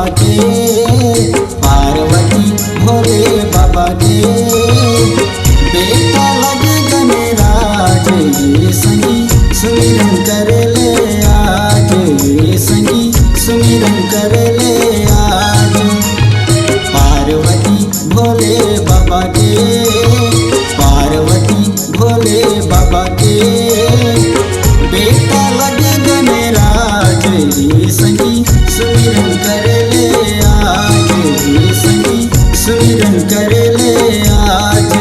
बाबा के, पार्वती भोले बाबा के। बेटा लगे गणराज संगी सुमिरन कर ले आज, संगी सुमिरन कर ले आज। पार्वती भोले बाबा के, पार्वती भोले बाबा के। बेटा लगे गणराज संगी सुमिरन कर ले आज, संगी सुमिरन कर ले आज।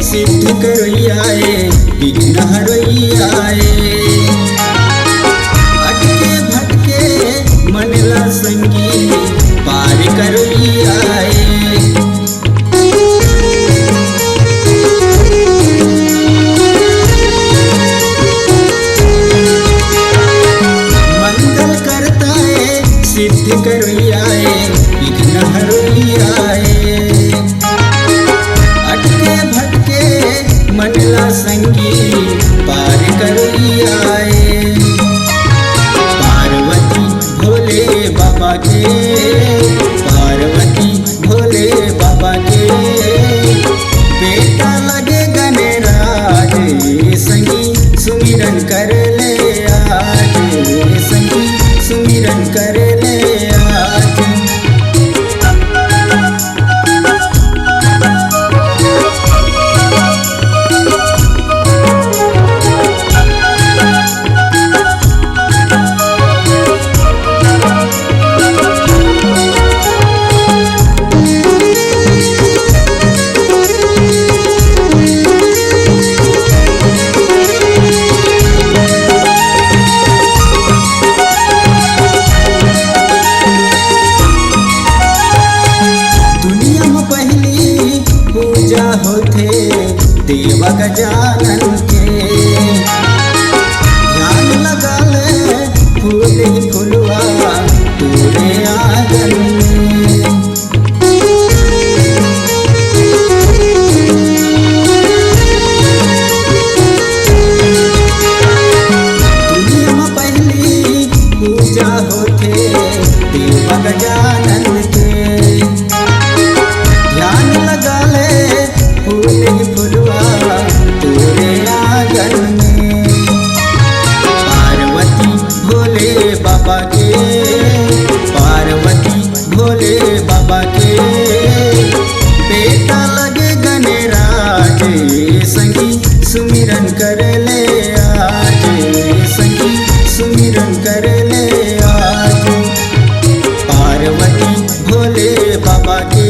सिद्ध करैयाए विघ्न हरैयाए, अटके भटके मनला संगी पार करैयाए। मंगल करता है सिद्ध करैयाए विघ्न हरैयाए, अटके भटके मनला संगी पार करैयाए। पार्वती भोले बाबा के, पार्वती भोले बाबा के। बेटा लगे गणराज संगी सुमिरन कर ले आज, संगी सुमिरन कर ले आज। पूजा होते देव गजानन के, ध्यान लगा ले फूल ही फुलवा तोरे आंगन में। दुनिया में पहली पूजा होते देव गजानन के, ध्यान लगा ले फूल ही फुलवा तोरे आंगन में। पार्वती भोले बाबा के, पार्वती भोले बाबा के। बेटा लगे गणराज संगी सुमिरन कर ले आज, संगी सुमिरन कर ले आज। पार्वती भोले बाबा के,